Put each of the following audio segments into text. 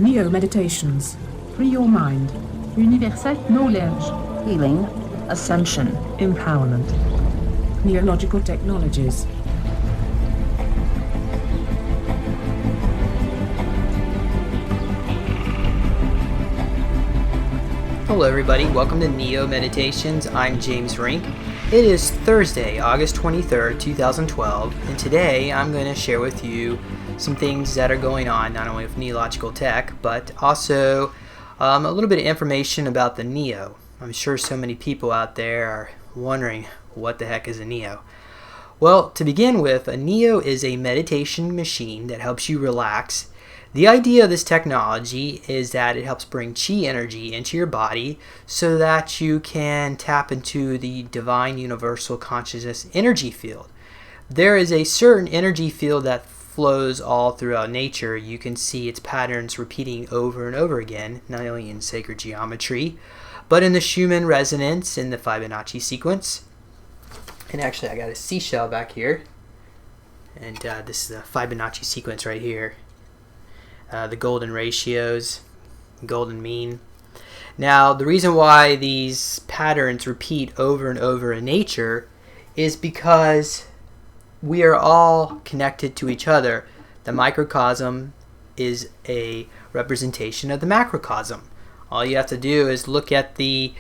Neo Meditations. Free your mind. Universal knowledge. Healing. Ascension. Empowerment. Neological technologies. Hello everybody, welcome to Neo Meditations. I'm James Rink. It is Thursday, August 23rd, 2012, and today I'm going to share with you some things that are going on, not only with neological tech, but also a little bit of information about the Neo. I'm sure so many people out there are wondering, what the heck is a Neo? Well, to begin with, a Neo is a meditation machine that helps you relax. The idea of this technology is that it helps bring chi energy into your body so that you can tap into the divine universal consciousness energy field. There is a certain energy field that flows all throughout nature. You can see its patterns repeating over and over again, not only in sacred geometry, but in the Schumann resonance in the Fibonacci sequence. And actually, I got a seashell back here, and this is the Fibonacci sequence right here. The golden ratios, golden mean. Now, the reason why these patterns repeat over and over in nature is because we are all connected to each other. The microcosm is a representation of the macrocosm. All you have to do is look at the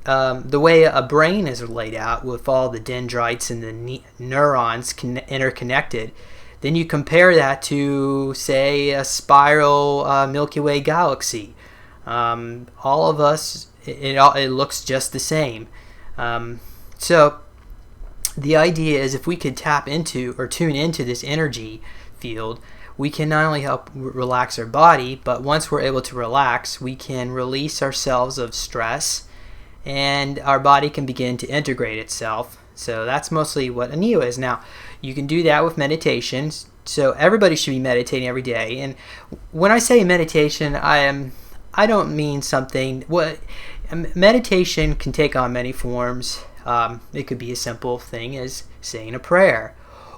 way a brain is laid out with all the dendrites and the neurons interconnected. Then you compare that to, say, a spiral Milky Way galaxy. All of us, it looks just the same. So the idea is if we could tap into or tune into this energy field, we can not only help relax our body, but once we're able to relax, we can release ourselves of stress and our body can begin to integrate itself. So that's mostly what a Neo is. Now, you can do that with meditation. So everybody should be meditating every day. And when I say meditation, I don't mean something. Meditation can take on many forms. It could be a simple thing as saying a prayer,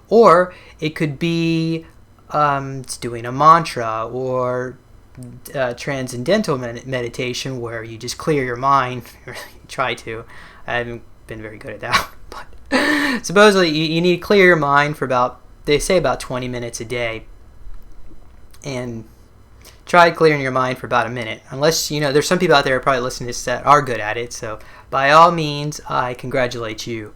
or it could be doing a mantra, or transcendental meditation where you just clear your mind, or try to. I haven't been very good at that, but supposedly you need to clear your mind for they say about 20 minutes a day, and try clearing your mind for about a minute. Unless, there's some people out there probably listening to this that are good at it, so by all means, I congratulate you.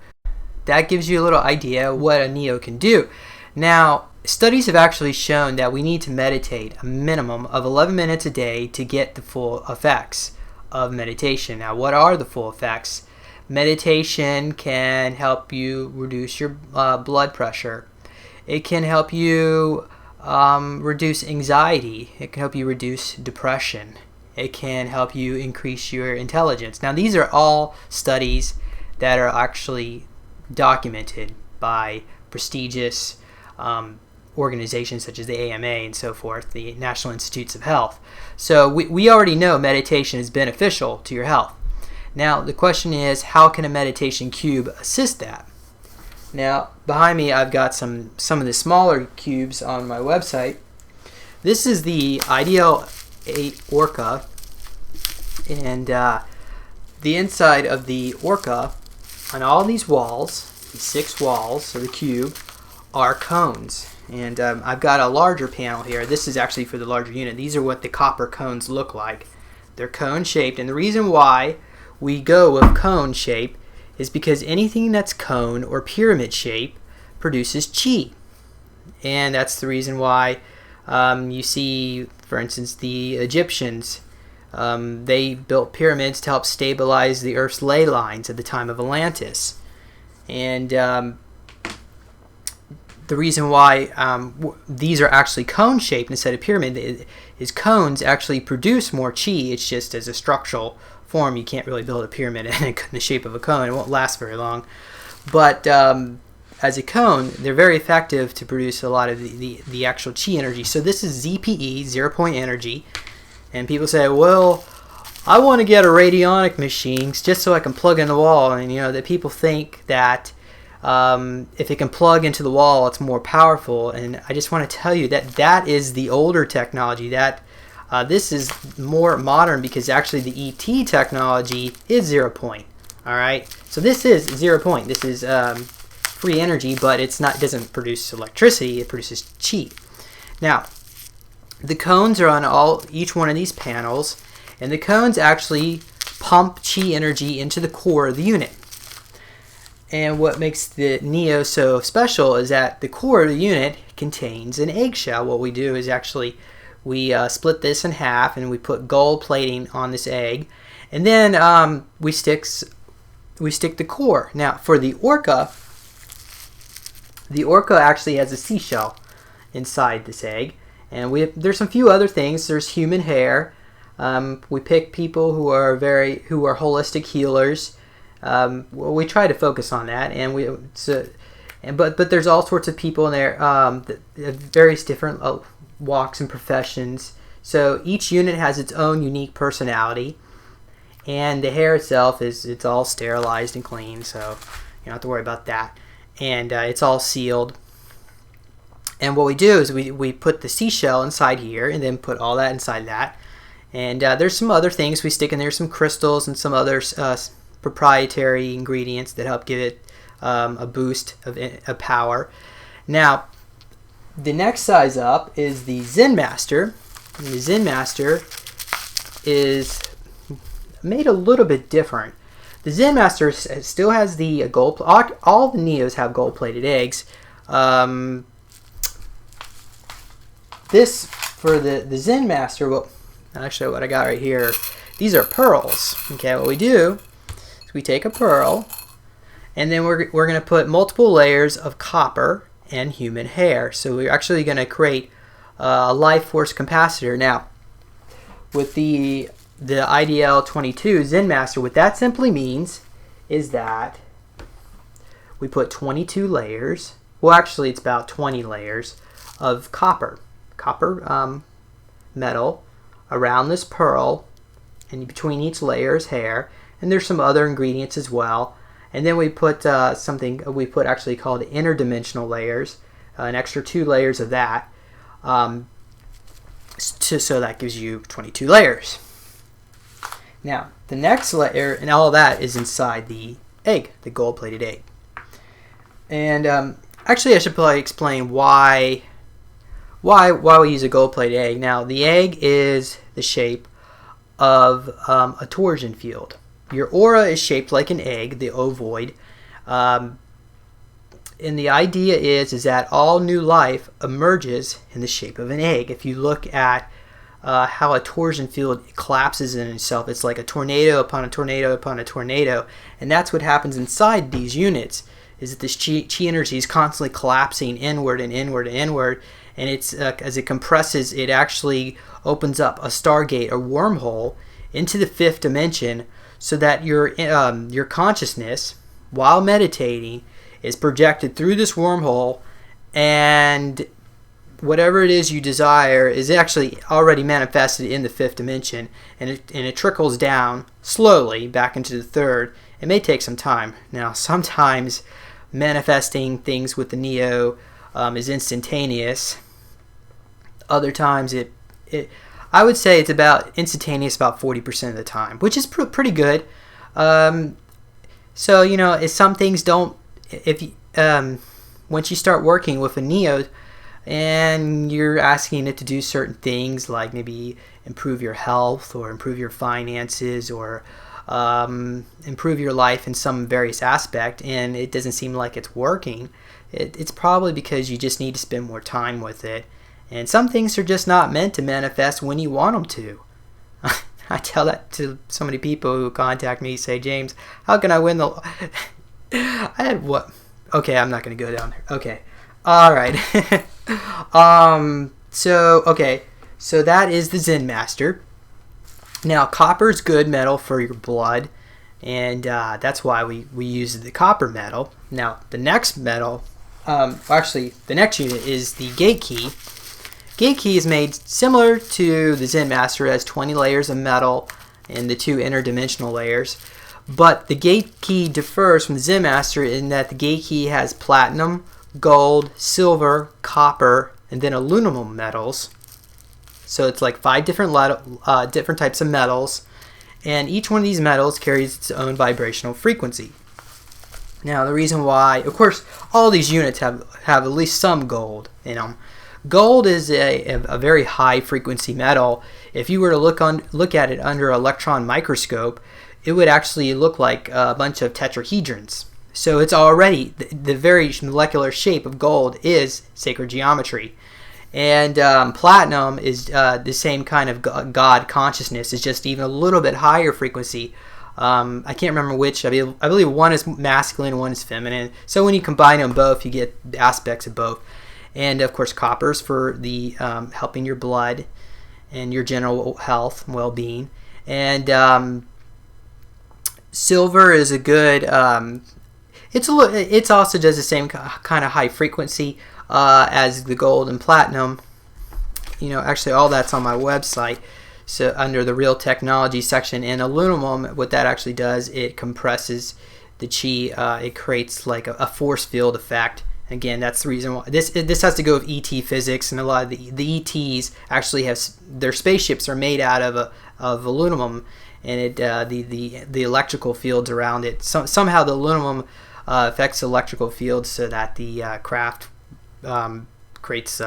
That gives you a little idea what a Neo can do. Now, studies have actually shown that we need to meditate a minimum of 11 minutes a day to get the full effects of meditation. Now, what are the full effects? Meditation can help you reduce your blood pressure. It can help you reduce anxiety. It can help you reduce depression. It can help you increase your intelligence. Now, these are all studies that are actually documented by prestigious organizations such as the AMA and so forth, the National Institutes of Health. So we already know meditation is beneficial to your health. Now, the question is, how can a meditation cube assist that? Now, behind me, I've got some of the smaller cubes on my website. This is the Ideal 8 Orca, and the inside of the Orca, on all these walls, these 6 walls of the cube, are cones. And I've got a larger panel here. This is actually for the larger unit. These are what the copper cones look like. They're cone shaped, and the reason why we go with cone shape is because anything that's cone or pyramid shape produces chi. And that's the reason why you see, for instance, the Egyptians, they built pyramids to help stabilize the Earth's ley lines at the time of Atlantis. And the reason why these are actually cone shaped instead of pyramid is cones actually produce more chi. It's just as a structural form, you can't really build a pyramid in the shape of a cone. It won't last very long. But as a cone, they're very effective to produce a lot of the actual chi energy. So this is ZPE, 0-point energy. And people say, well, I want to get a radionic machine just so I can plug in the wall. And that people think that if it can plug into the wall, it's more powerful. And I just want to tell you that is the older technology. That This is more modern because actually the ET technology is 0 point. All right, so this is 0 point. This is free energy, but it doesn't produce electricity. It produces chi. Now, the cones are on each one of these panels, and the cones actually pump chi energy into the core of the unit. And what makes the Neo so special is that the core of the unit contains an eggshell. What we do is actually we split this in half, and we put gold plating on this egg, and then we stick the core. Now, for the Orca actually has a seashell inside this egg, and there's some few other things. There's human hair. We pick people who are holistic healers. We try to focus on that, but there's all sorts of people in there, various different walks and professions. So each unit has its own unique personality, and the hair itself it's all sterilized and clean, so you don't have to worry about that. And it's all sealed. And what we do is we put the seashell inside here, and then put all that inside that. And there's some other things we stick in there, some crystals and some other proprietary ingredients that help give it a boost of power. Now, the next size up is the Zen Master. And the Zen Master is made a little bit different. The Zen Master still has the gold. All the Neos have gold-plated eggs. This for the Zen Master. Well, actually, what I got right here, these are pearls. Okay, what we do is we take a pearl, and then we're going to put multiple layers of copper and human hair. So we're actually going to create a life force capacitor. Now, with the IDL-22 Zen Master, what that simply means is that we put 22 layers. Well, actually, it's about 20 layers of copper metal around this pearl, and between each layer is hair, and there's some other ingredients as well. And then we put something we put actually called interdimensional layers, an extra 2 layers of that, so that gives you 22 layers. Now, the next layer, and all of that is inside the egg, the gold-plated egg. And actually, I should probably explain why we use a gold-plated egg. Now, the egg is the shape of a torsion field. Your aura is shaped like an egg, the ovoid. And the idea is that all new life emerges in the shape of an egg. If you look at how a torsion field collapses in itself, it's like a tornado upon a tornado upon a tornado. And that's what happens inside these units, is that this chi energy is constantly collapsing inward and inward and inward. And it's as it compresses, it actually opens up a stargate, a wormhole, into the 5th dimension, so that your consciousness, while meditating, is projected through this wormhole, and whatever it is you desire is actually already manifested in the 5th dimension, and it trickles down slowly back into the 3rd. It may take some time. Now, sometimes manifesting things with the Neo is instantaneous. Other times I would say it's about instantaneous about 40% of the time, which is pretty good. So, you know, if some things don't, once you start working with a Neo and you're asking it to do certain things, like maybe improve your health or improve your finances or improve your life in some various aspect, and it doesn't seem like it's working, it's probably because you just need to spend more time with it. And some things are just not meant to manifest when you want them to. I tell that to so many people who contact me, say, James, how can I win the... I had what? Okay, I'm not going to go down there. Okay. All right. So that is the Zen Master. Now, copper is good metal for your blood, and that's why we use the copper metal. Now, the next metal, the next unit is the gate key. Gate key is made similar to the Zen Master, as 20 layers of metal and the 2 interdimensional layers. But the gate key differs from the Zen Master in that the gate key has platinum, gold, silver, copper, and then aluminum metals. So it's like 5 different types of metals, and each one of these metals carries its own vibrational frequency. Now the reason why, of course, all these units have at least some gold in them. Gold is a very high frequency metal. If you were to look at it under an electron microscope, it would actually look like a bunch of tetrahedrons. So it's already, the very molecular shape of gold is sacred geometry. And platinum is the same kind of God consciousness. It's just even a little bit higher frequency. I can't remember which. I believe one is masculine, one is feminine. So when you combine them both, you get aspects of both. And of course, copper's for the helping your blood and your general health and well-being. And silver is a good. It's also does the same kind of high frequency as the gold and platinum. Actually, all that's on my website. So under the real technology section. And aluminum, what that actually does, it compresses the chi. It creates like a force field effect. Again, that's the reason why this has to go with ET physics, and a lot of the ETs actually have their spaceships are made out of aluminum, and the electrical fields around it. Somehow the aluminum affects electrical fields so that the craft creates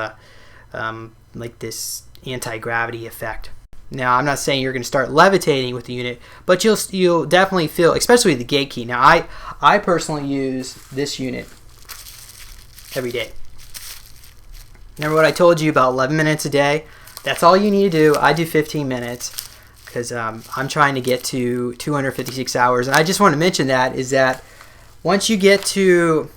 like this anti-gravity effect. Now, I'm not saying you're going to start levitating with the unit, but you'll definitely feel, especially with the gate key. Now, I personally use this unit every day. Remember what I told you about 11 minutes a day? That's all you need to do. I do 15 minutes because I'm trying to get to 256 hours. And I just want to mention that is that once you get to,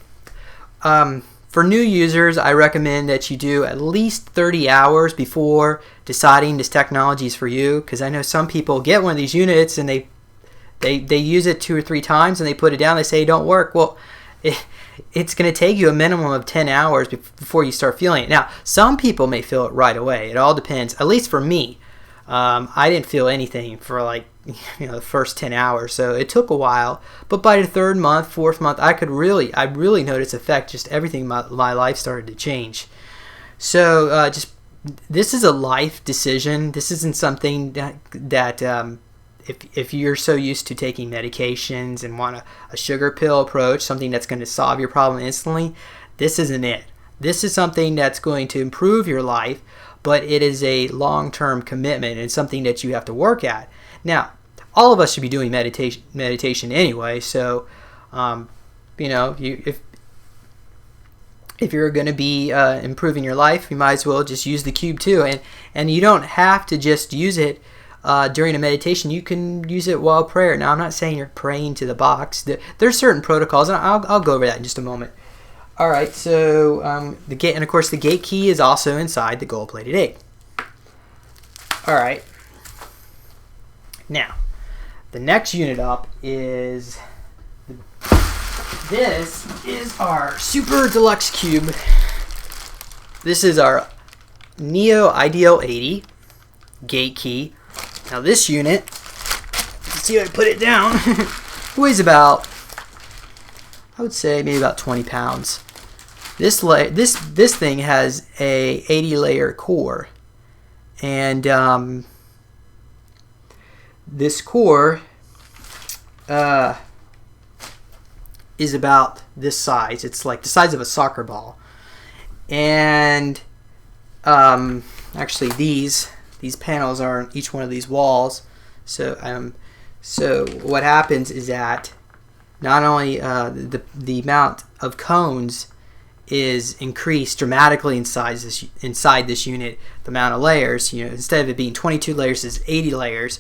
for new users, I recommend that you do at least 30 hours before deciding this technology is for you, because I know some people get one of these units and they use it 2 or 3 times and they put it down. They say it don't work. Well, it's going to take you a minimum of 10 hours before you start feeling it. Now, some people may feel it right away. It all depends. At least for me, I didn't feel anything for like the first 10 hours, so it took a while. But by the 3rd month, 4th month, I really noticed effect. Just everything in my life started to change. So this is a life decision. This isn't something that if you're so used to taking medications and want a sugar pill approach, something that's going to solve your problem instantly, this isn't it. This is something that's going to improve your life, but it is a long-term commitment and something that you have to work at. Now, all of us should be doing meditation anyway, so if you're going to be improving your life, you might as well just use the cube too. And you don't have to just use it during a meditation. You can use it while prayer. Now, I'm not saying you're praying to the box. There's certain protocols, and I'll go over that in just a moment. All right, so the gate, and of course the gate key is also inside the gold-plated egg. All right. Now, the next unit up is this is our Super Deluxe Cube. This is our Neo Ideal 80 gate key. Now this unit, let's see if I put it down, weighs about, I would say maybe about 20 pounds. This thing has a 80 layer core, and this core is about this size. It's like the size of a soccer ball. And actually these panels are on each one of these walls. So what happens is that not only the amount of cones is increased dramatically inside this unit, the amount of layers, instead of it being 22 layers, it's 80 layers.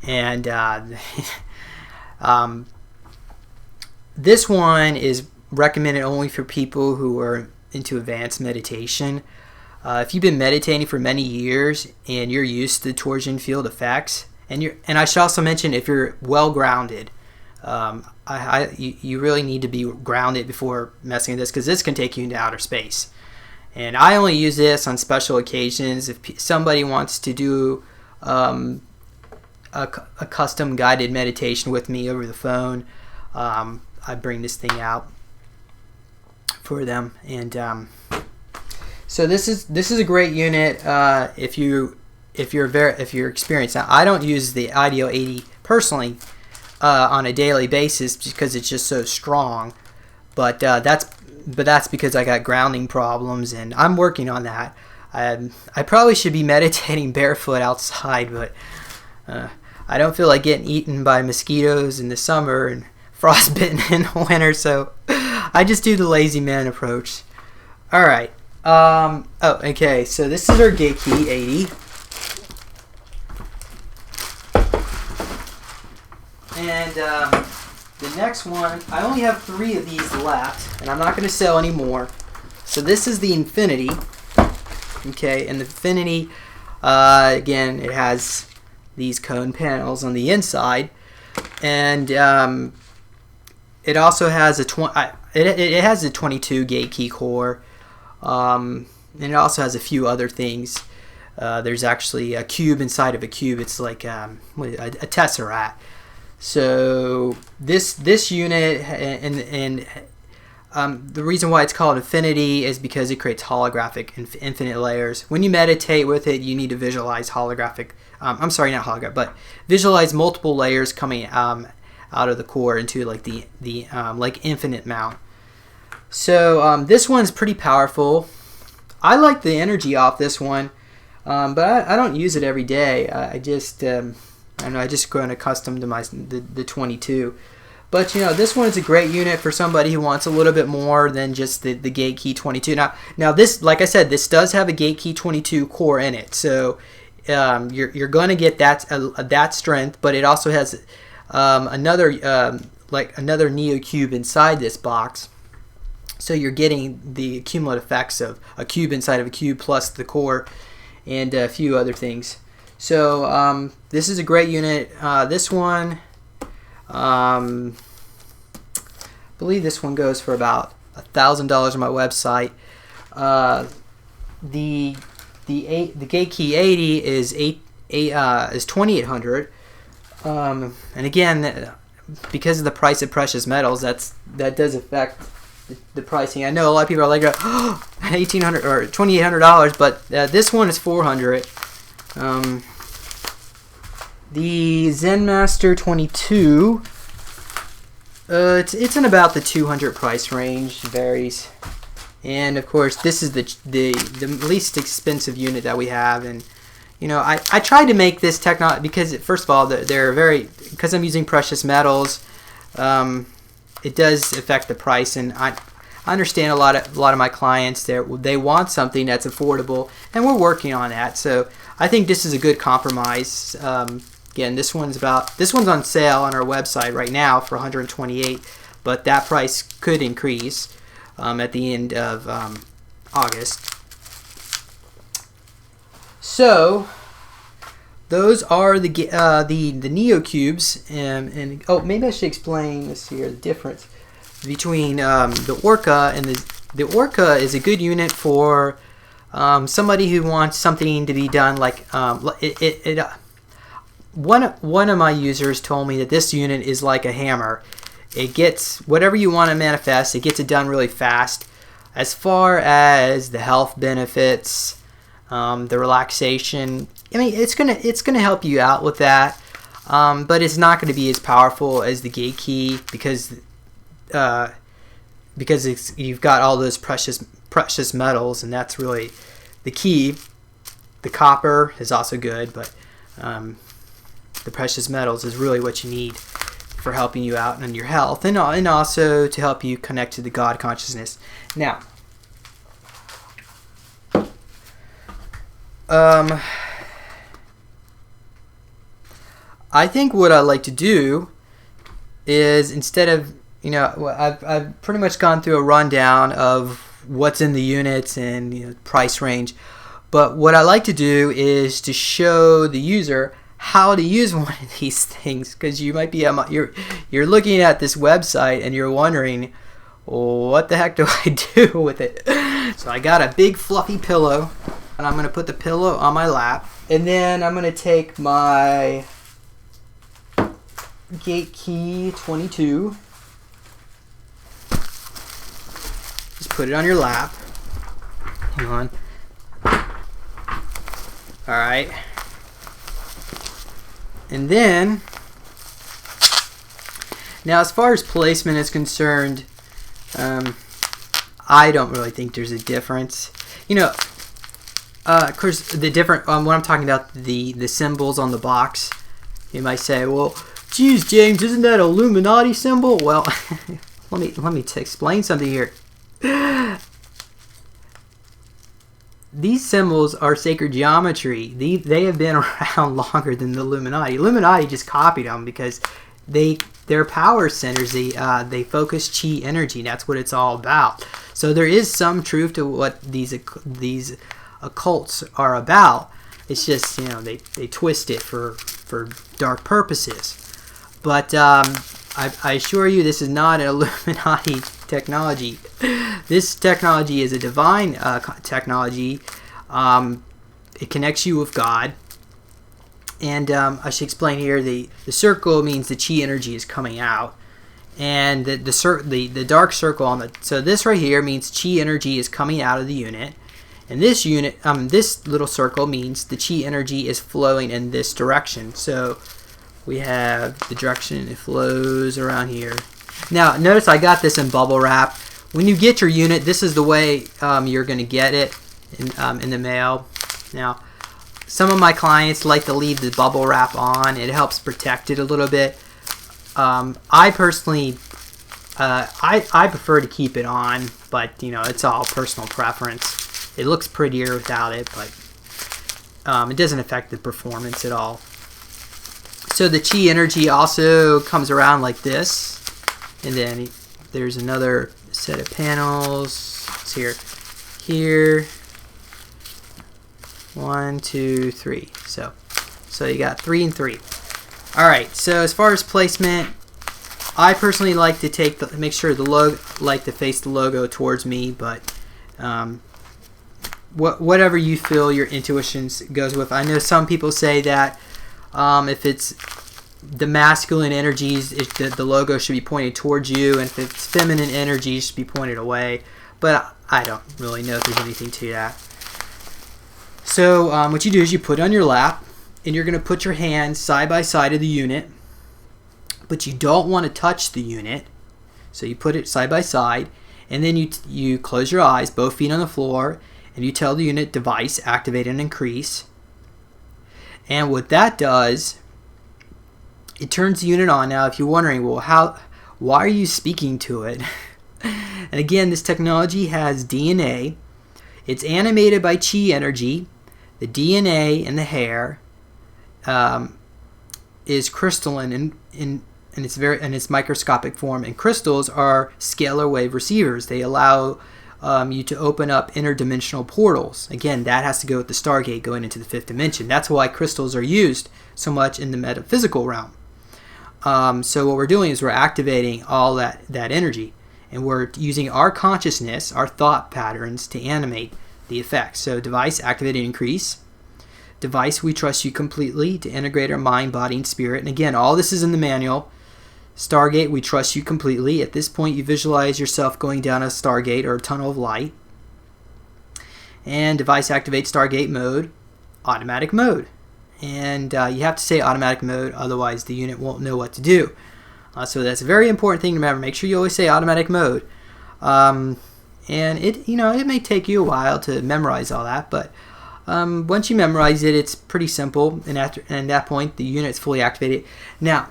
And this one is recommended only for people who are into advanced meditation. If you've been meditating for many years and you're used to the torsion field effects, and I should also mention if you're well grounded, you really need to be grounded before messing with this, because this can take you into outer space. And I only use this on special occasions. If somebody wants to do a custom guided meditation with me over the phone, I bring this thing out for them. And so this is a great unit if you if you're experienced. Now, I don't use the IDEO 80 personally on a daily basis because it's just so strong. But that's because I got grounding problems, and I'm working on that. I probably should be meditating barefoot outside, but I don't feel like getting eaten by mosquitoes in the summer and frostbitten in the winter, so I just do the lazy man approach. All right. Okay. So this is our gate key 80, and the next one, I only have 3 of these left, and I'm not going to sell any more. So this is the Infinity. Okay, and the Infinity, again, it has these cone panels on the inside, and it also has it has a 22 gate key core, and it also has a few other things. There's actually a cube inside of a cube. It's like a tesseract. So this unit and the reason why it's called Infinity is because it creates holographic infinite layers. When you meditate with it, you need to visualize holographic. I'm sorry, not holographic, but visualize multiple layers coming out of the core into like the like infinite mount. So this one's pretty powerful. I like the energy off this one, but I don't use it every day. I just I know I just grown accustomed to the 22. But this one is a great unit for somebody who wants a little bit more than just the gate key 22. Now this, like I said, this does have a gate key 22 core in it, so you're going to get that strength. But it also has another Neo cube inside this box, so you're getting the cumulative effects of a cube inside of a cube plus the core and a few other things. So this is a great unit. This one. I believe this one goes for about $1,000 on my website. The gate key 80 is $2,800. And again, because of the price of precious metals, that does affect the pricing. I know a lot of people are like, oh, $1,800 or $2,800, but this one is $400. The Zen Master 22, it's in about the $200 price range, varies. And of course, this is the least expensive unit that we have. And I tried to make this technology because first of all, because I'm using precious metals, it does affect the price. And I understand a lot of my clients they want something that's affordable, and we're working on that. So I think this is a good compromise. Again, this one's on sale on our website right now for $128, but that price could increase at the end of August. So those are the Neo cubes, and maybe I should explain this here, the difference between the Orca and the Orca is a good unit for somebody who wants something to be done like one of my users told me that this unit is like a hammer. It gets whatever you want to manifest, it gets it done really fast. As far as the health benefits, the relaxation, I mean, it's gonna help you out with that, but it's not going to be as powerful as the gate key because you've got all those precious metals, and that's really the key. The copper is also good, but the precious metals is really what you need for helping you out in your health, and also to help you connect to the God consciousness. Now, I think what I like to do is, instead of I've pretty much gone through a rundown of what's in the units and price range, but what I like to do is to show the user how to use one of these things, because you might be you're looking at this website and you're wondering, what the heck do I do with it? So I got a big fluffy pillow, and I'm going to put the pillow on my lap, and then I'm going to take my gate key 22, just put it on your lap. Hang on. Alright, And then, now as far as placement is concerned, I don't really think there's a difference. You know, of course, the different, when I'm talking about the symbols on the box, you might say, well, geez, James, isn't that an Illuminati symbol? Well, let me explain something here. These symbols are sacred geometry. They have been around longer than the Illuminati. Illuminati just copied them because their power centers, they focus chi energy. That's what it's all about. So there is some truth to what these occults are about. It's just, you know, they twist it for dark purposes. But I assure you, this is not an Illuminati technology. This technology is a divine technology. It connects you with God. And I should explain here, the circle means the chi energy is coming out. And the dark circle on so this right here means chi energy is coming out of the unit. And this this little circle means the chi energy is flowing in this direction. So we have the direction it flows around here. Now, notice I got this in bubble wrap. When you get your unit, this is the way you're going to get it in the mail. Now, some of my clients like to leave the bubble wrap on. It helps protect it a little bit. I personally, I prefer to keep it on, but you know, it's all personal preference. It looks prettier without it, but it doesn't affect the performance at all. So the chi energy also comes around like this, and then there's another set of panels. It's here, 1, 2, 3. So you got 3 and 3. All right. So as far as placement, I personally like to make sure the logo, like to face the logo towards me, but whatever you feel your intuition goes with. I know some people say that if it's the masculine energies, the logo should be pointed towards you, and if it's feminine energies, it should be pointed away. But I don't really know if there's anything to that. So what you do is you put it on your lap, and you're going to put your hands side by side of the unit, but you don't want to touch the unit. So you put it side by side, and then you close your eyes, both feet on the floor, and you tell the unit device activate and increase. And what that does, it turns the unit on. Now, if you're wondering, well, why are you speaking to it? And again, this technology has DNA. It's animated by chi energy. The DNA in the hair is crystalline in its microscopic form. And crystals are scalar wave receivers. They allow you to open up interdimensional portals. Again, that has to go with the Stargate going into the 5th dimension. That's why crystals are used so much in the metaphysical realm. So what we're doing is we're activating all that energy, and we're using our consciousness, our thought patterns, to animate the effects. So device activate and increase. Device, we trust you completely to integrate our mind, body, and spirit. And again, all this is in the manual. Stargate, we trust you completely. At this point, you visualize yourself going down a Stargate or a tunnel of light. And device activate Stargate mode, automatic mode. And you have to say automatic mode, otherwise the unit won't know what to do. So that's a very important thing to remember. Make sure you always say automatic mode. And it may take you a while to memorize all that, but once you memorize it, it's pretty simple. And at that point, the unit's fully activated. Now,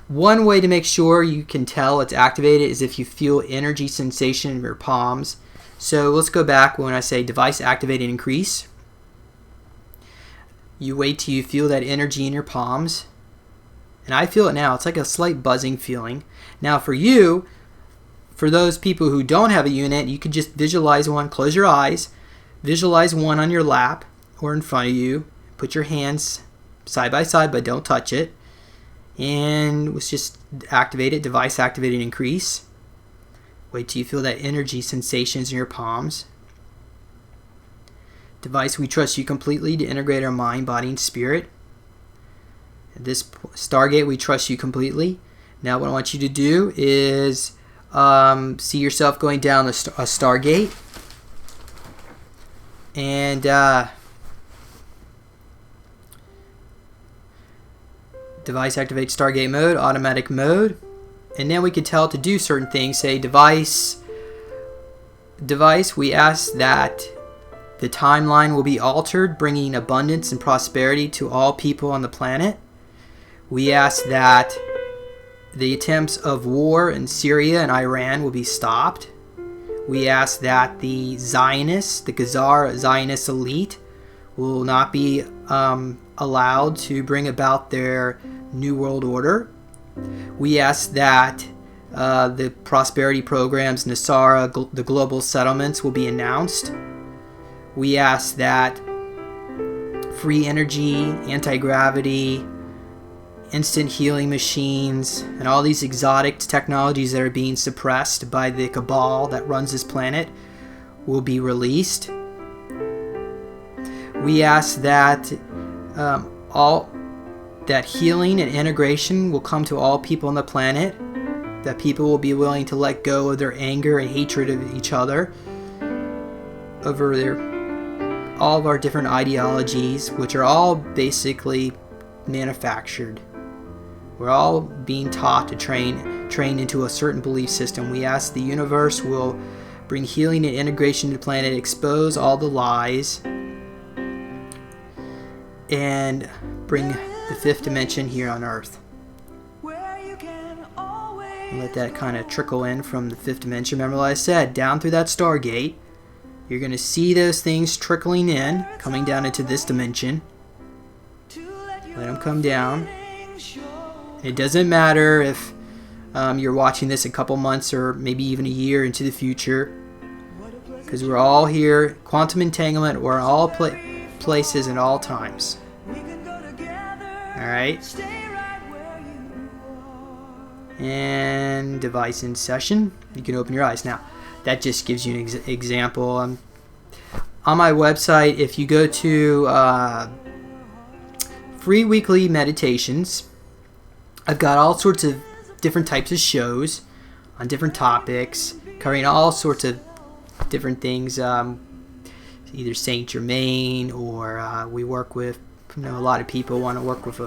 one way to make sure you can tell it's activated is if you feel energy sensation in your palms. So let's go back when I say device activate and increase. You wait till you feel that energy in your palms. And I feel it now. It's like a slight buzzing feeling. Now for you, for those people who don't have a unit, you could just visualize one. Close your eyes. Visualize one on your lap or in front of you. Put your hands side by side, but don't touch it. And let's just activate it. Device activate and increase. Wait till you feel that energy sensations in your palms. Device, we trust you completely to integrate our mind, body, and spirit. At this Stargate, we trust you completely. Now what I want you to do is see yourself going down a Stargate. And device activates Stargate mode, automatic mode. And then we could tell it to do certain things. Say device, we ask that the timeline will be altered, bringing abundance and prosperity to all people on the planet. We ask that the attempts of war in Syria and Iran will be stopped. We ask that the Zionists, the Khazar Zionist elite, will not be allowed to bring about their New World Order. We ask that the prosperity programs, Nasara, the global settlements will be announced. We ask that free energy, anti-gravity, instant healing machines, and all these exotic technologies that are being suppressed by the cabal that runs this planet will be released. We ask that that healing and integration will come to all people on the planet, that people will be willing to let go of their anger and hatred of each other over all of our different ideologies, which are all basically manufactured. We're all being taught to train into a certain belief system. We ask the universe will bring healing and integration to the planet, expose all the lies, and bring the fifth dimension here on Earth. And let that kind of trickle in from the fifth dimension. Remember what I said, down through that Stargate, you're going to see those things trickling in, coming down into this dimension. Let them come down. It doesn't matter if you're watching this a couple months or maybe even a year into the future, because we're all here. Quantum entanglement, we're all places at all times. Alright. And device in session. You can open your eyes now. That just gives you an example. On my website, if you go to free weekly meditations, I've got all sorts of different types of shows on different topics, covering all sorts of different things. Either Saint Germain, or we work with, a lot of people want to work with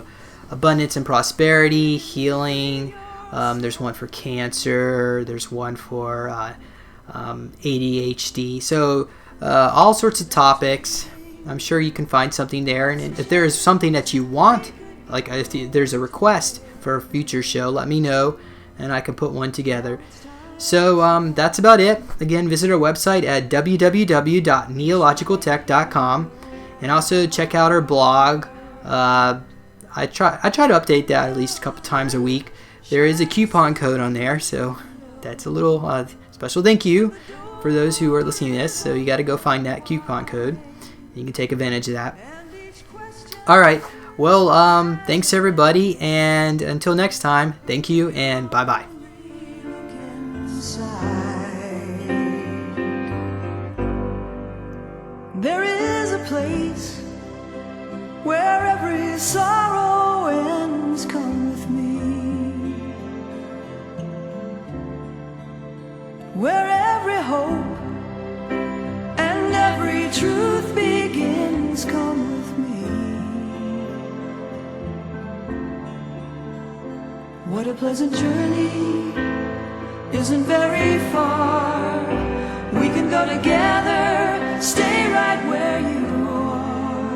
abundance and prosperity, healing. There's one for cancer. There's one for ADHD. So all sorts of topics. I'm sure you can find something there. And if there is something that you want, like if there's a request for a future show, let me know and I can put one together. So that's about it. Again, visit our website at www.neologicaltech.com, and also check out our blog. I try to update that at least a couple times a week. There is a coupon code on there, so that's a little special thank you for those who are listening to this. So you got to go find that coupon code. You can take advantage of that. All right. Well, thanks everybody, and until next time, thank you and bye-bye. There is a place where every sorrow ends. Come with me, where every hope and every truth begins. Come with me. What a pleasant journey, isn't very far. We can go together, stay right where you are.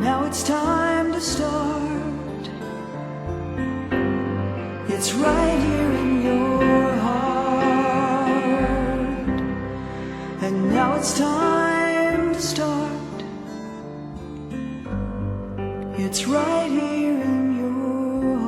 Now it's time to start. It's right here in your heart. And now it's time to start. It's right here in your heart.